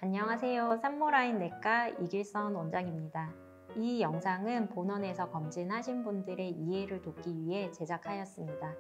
안녕하세요. 산모라인 내과 이길선 원장입니다. 이 영상은 본원에서 검진하신 분들의 이해를 돕기 위해 제작하였습니다.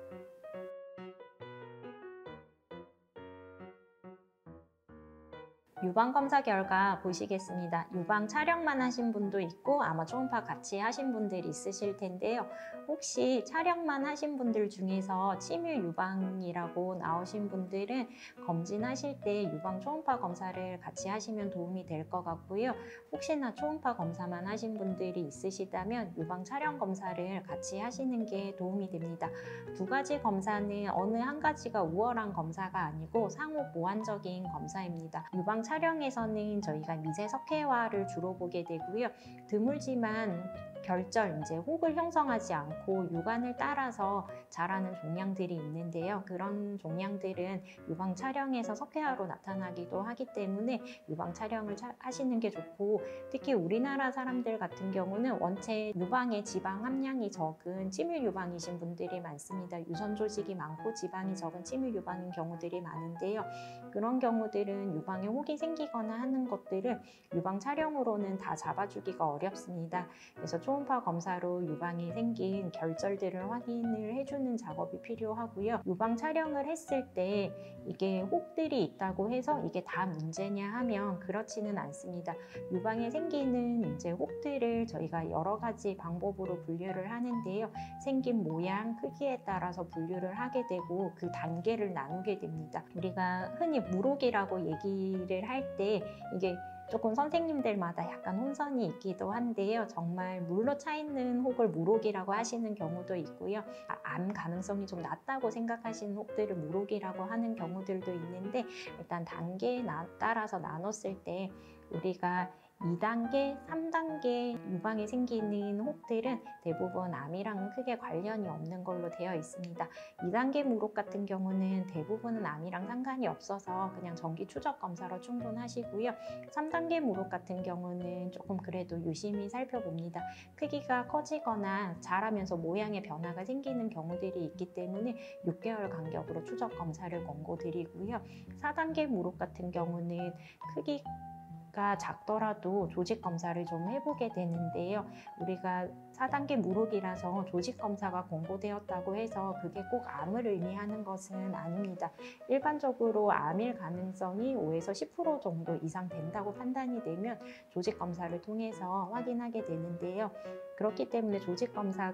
유방검사 결과 보시겠습니다. 유방 촬영만 하신 분도 있고 아마 초음파 같이 하신 분들이 있으실 텐데요. 혹시 촬영만 하신 분들 중에서 침유 유방이라고 나오신 분들은 검진하실 때 유방 초음파 검사를 같이 하시면 도움이 될 것 같고요. 혹시나 초음파 검사만 하신 분들이 있으시다면 유방 촬영 검사를 같이 하시는 게 도움이 됩니다. 두 가지 검사는 어느 한 가지가 우월한 검사가 아니고 상호 보완적인 검사입니다. 유방 촬영에서는 저희가 미세 석회화를 주로 보게 되고요. 드물지만 결절, 혹을 형성하지 않고 유관을 따라서 자라는 종양들이 있는데요. 그런 종양들은 유방 촬영에서 석회화로 나타나기도 하기 때문에 유방 촬영을 하시는 게 좋고, 특히 우리나라 사람들 같은 경우는 원체 유방의 지방 함량이 적은 침유 유방이신 분들이 많습니다. 유선 조직이 많고 지방이 적은 침유 유방인 경우들이 많은데요. 그런 경우들은 유방에 혹이 생기거나 하는 것들을 유방 촬영으로는 다 잡아주기가 어렵습니다. 그래서 초음파 검사로 유방에 생긴 결절들을 확인을 해주는 작업이 필요하고요. 유방 촬영을 했을 때 이게 혹들이 있다고 해서 이게 다 문제냐 하면 그렇지는 않습니다. 유방에 생기는 혹들을 저희가 여러 가지 방법으로 분류를 하는데요. 생긴 모양, 크기에 따라서 분류를 하게 되고 그 단계를 나누게 됩니다. 우리가 흔히 물혹이라고 얘기를 할 때 이게 조금 선생님들마다 약간 혼선이 있기도 한데요. 정말 물로 차 있는 혹을 물혹이라고 하시는 경우도 있고요. 암 가능성이 좀 낮다고 생각하시는 혹들을 물혹이라고 하는 경우들도 있는데, 일단 단계에 따라서 나눴을 때 우리가 2단계, 3단계 유방에 생기는 혹들은 대부분 암이랑 크게 관련이 없는 걸로 되어 있습니다. 2단계 물혹 같은 경우는 대부분은 암이랑 상관이 없어서 그냥 정기 추적 검사로 충분하시고요. 3단계 물혹 같은 경우는 조금 그래도 유심히 살펴봅니다. 크기가 커지거나 자라면서 모양의 변화가 생기는 경우들이 있기 때문에 6개월 간격으로 추적 검사를 권고드리고요. 4단계 물혹 같은 경우는 크기가 작더라도 조직 검사를 좀 해보게 되는데요. 우리가 4단계 물혹이라서 조직 검사가 권고되었다고 해서 그게 꼭 암을 의미하는 것은 아닙니다. 일반적으로 암일 가능성이 5에서 10% 정도 이상 된다고 판단이 되면 조직 검사를 통해서 확인하게 되는데요. 그렇기 때문에 조직 검사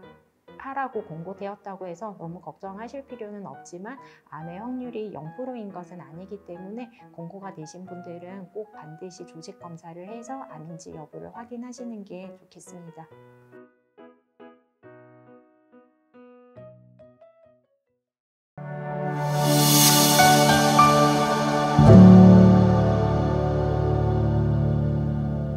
하라고 권고되었다고 해서 너무 걱정하실 필요는 없지만 암의 확률이 0%인 것은 아니기 때문에 권고가 되신 분들은 꼭 반드시 조직 검사를 해서 암인지 여부를 확인하시는 게 좋겠습니다.